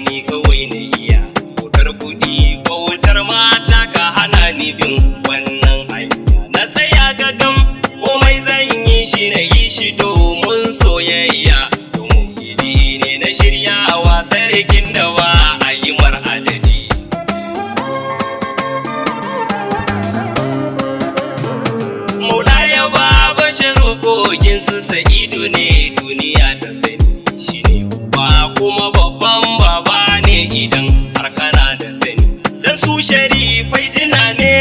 ni kawai na iya bautar kuɗi bautar mata ka hana ni bin wannan hanya na tsaya gagam komai zan yi shi na yi shi domin soyayya domin gidi ne na shiryawa sarkin da ba a yi mar adadi maula ya ba bashiru kogin su sa'idu ne duniya ta sani kuma babban baba ne idan har kana da sani dan su sharifai jina ne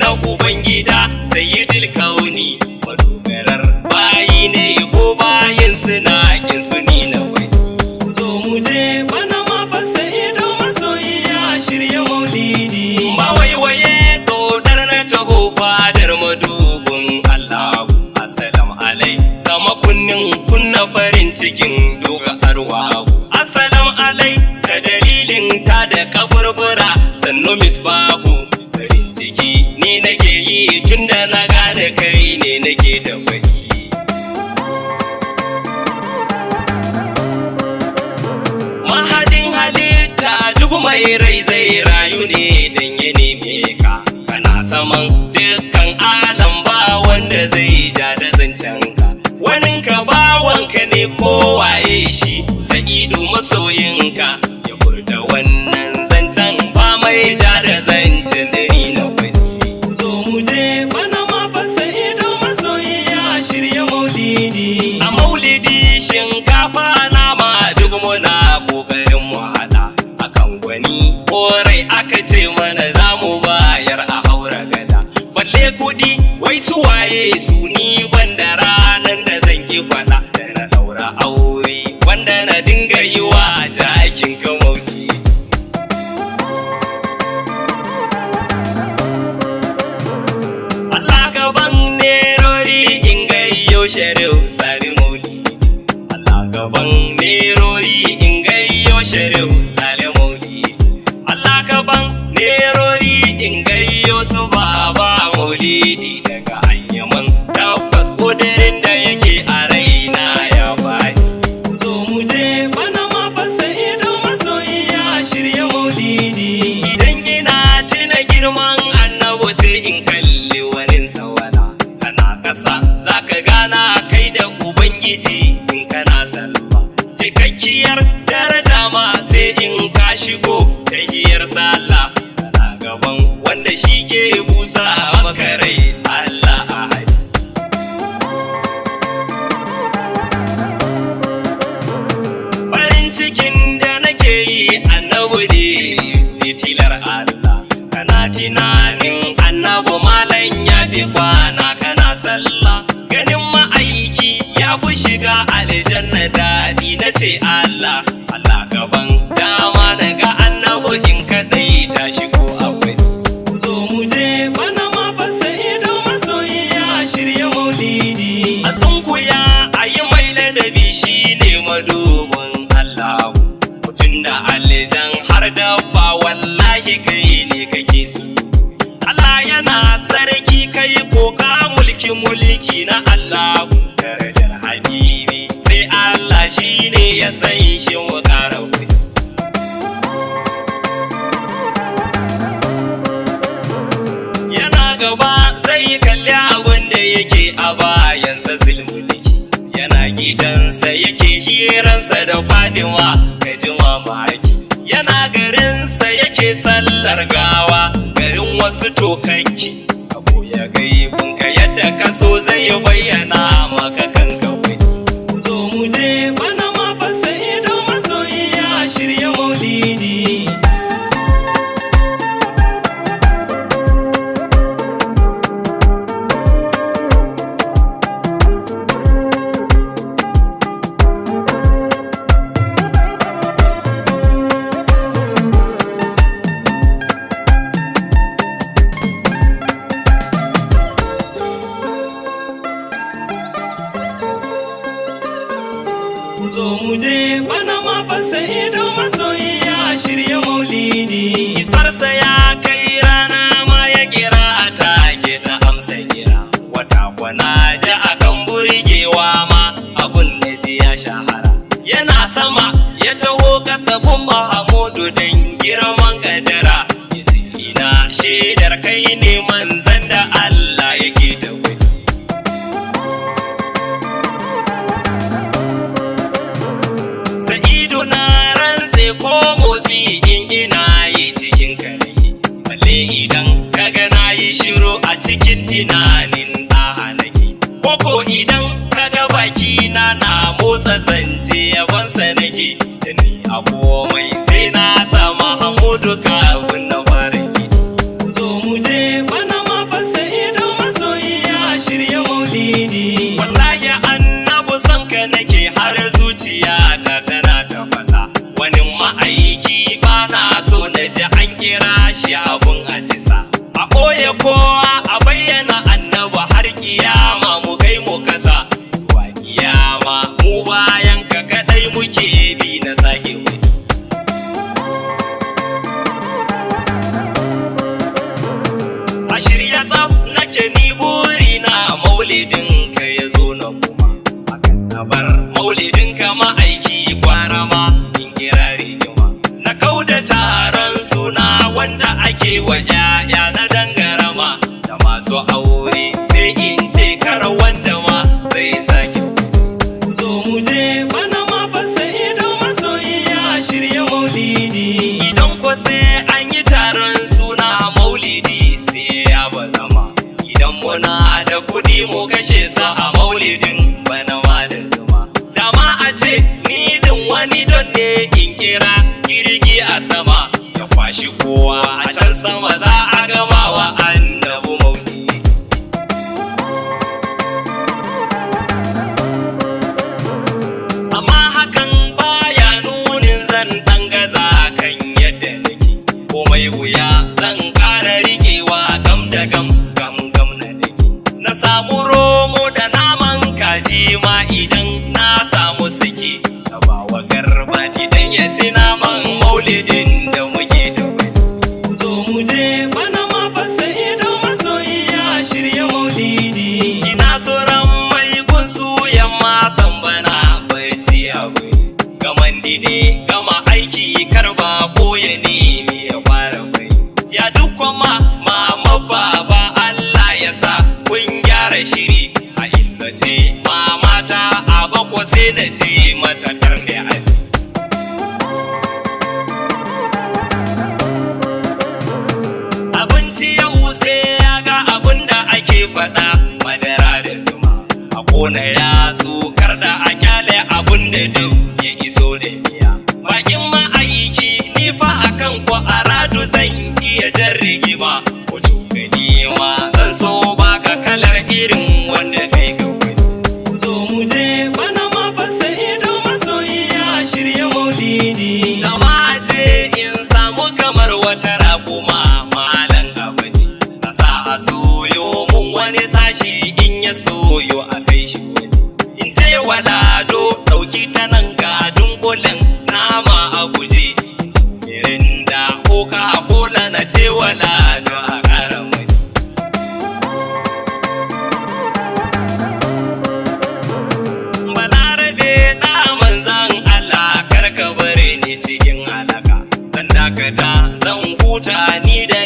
na ubangida sayyidul kauni madogarar bayi ne ko bayin suna kin su ni na wai ku zo mu je bana ma fa sayyidu masoyiya shirye maulidi ma waiwaye dodar na taho fadar madubun Allah assalamu alai kama kunna farin cikin doga arwa Assalamu alai da dalilin ta da kaburbura sannu misbahu farin ciki ni nake yi tun da na gane kai ne nake da baki mahadin halitta duk mai rai zai rayu ne dan ya neme ka kana saman dukkan alam ba wanda zai ja da zancen ka waninka bawanka ne kowaye shi sa'idu masoyinka ya furta wannan zancen ba mai ja da zancen da ni na wani ku zo mu je bana ma fa sa'idu masoyiya shirya maulidi a maulidi shinkafa nama duk muna kokarin mu hada akan gwani korai aka ce mana za mu bayar a haura gada balle kudi wai su waye su ni banda ranan da zan ki fada da na daura aure wanda na dinga yi wa jakin kamauti Allah gaban nerori in gayyo sharif sari mauli Allah gaban nerori in gayyo sharif sari mauli Allah gaban nerori in gayyo su baba maulidi daga ayyaman tabbas kudirin da yake a raina ya bai shirya maulidi idan ina tuna girman annabi sai in kalli wani sawala kana kasa zaka gana kai da ubangiji in kana sallah cikakkiyar daraja ma sai in ka shigo tahiyar sallah kana gaban wanda shi ke busa maka rai Allah ahad farin cikin da nake yi annabi ne tilar Allah kana tunanin annabi malan ya fi kwana kana sallah ganin ma'aiki ya fi shiga aljanna dadi na ce Allah Allah gaban dama daga annabi in kadai ta shigo akwai ku zo mu je bana ma fa sa'idu masoyiya shirya maulidi a sunkuya ayi mai ladabi shine madubin Allah da alijan har dabba wallahi kai ne kake so Allah yana sarki kai ko ka mulki na Allah darajar habibi sai Allah shine ya san shi wa karawi yana gaba sai kalli abin da yake a bayansa zulmulki yana gidansa yake hiransa da Fadima mamaki yana garinsa yake sallar gawa garin wasu tokakki abu ya gaibun ka yadda ka so zai bayyana maka kan kawai ku zo mu je bana ma fa sa'idu masoyiya shirya maulidi je bana ma fa Sa'idu masoyi ya shirya maulidi. Isarsa ya kai rana ma ya kira a take ta amsa kira. Wata kwana ji akan burgewa ma abun da ji ya shahara. Yana sama ya taho kasafin Mahamudu don girman kadara. Yace ina shaidar kai ne manzan da Allah yake da wani. Sa'idu na rantse ko motsi in ina yi cikin kare. Balle idan kaga na yi shiru a cikin tunanin ɗaha nake. Koko idan kaga baki na motsa zance yabansa nake. Da ni a komai sai na sama Hamudu kafin na fara ki. Ku zo mu je bana ma fa Sa'idu masoyi ya shirya maulidi. Wallahi annabi son ka nake har zuciyata tana tafasa. Wani ma'aiki ba na so na ji an kira shi abun ajisa. A ɓoye kowa a bayyana annaba har kiyama mu kai mu kasa. Zuwa kiyama mu bayan ka kadai muke bi na sake wani. A shirya tsaf nake ni burina maulidin ka ya zo na kuma. Akan na bar maulidin ka ma'aiki kwana ma in kira rigima. Na kauda taron suna wanda ake wa 'ya'ya na dangarama. Da masu aure sai in ce kar wanda ma zai sake. Ku zo mu je bana ma fa Sa'idu masoyi ya shirya maulidi. Idan ko sai an yi taron suna maulidi sai ya bazama. Idan muna da kuɗi mu kashe sa a maulidin bana ma da zuma. Dama a ce ni din wani don ne in kira kirgi a sama. Ya kwashi kowa a can sama za a gama wa annabi maulidi. Amma hakan baya nunin zan ɗan gaza kan yadda nake. Komai wuya zan ƙara riƙewa gam da gam gam gam na nake. Na samu romo da naman kaji ma idan na samu sake. Na bawa garba idan ya ci naman maulidin da muke da wani. Ku zo mu je bana ma fa Sa'idu masoyi ya shirya maulidi. Ina tsoron mai gunsu yamma san bana barci akwai. Gaman dide gama aiki karba ko ya nemi ya fara bai. Ya duk kuma mama baba Allah ya sa kun gyara shiri. A illace mama ta a bako sai na ce mata karne ali. Abinci yau sai ya ga abin da ake faɗa madara da zuma. A kona ya tsokar da a kyale abin da duk ya iso da miya. Bakin ma'aiki ni fa akan ko a radu zan iya jan rigima. Ko cokali ma zan so baka kalar irin wanda kai ga wani. Ku zo mu je bana ma fa Sa'idu masoyi ya shirya maulidi. Dama a ce in samu kamar wata raƙuma malan abadi. Na sa a soyo mun wani sashi in ya soyo a kai shi wani. In ce walado ɗauki ta nan ga dunkulen nama a guje. Mirinda ko ka bola na ce walado a ƙara wani. Balarabe na manzan Allah karka bare ni cikin halaka. Zan dakata zan huta ni da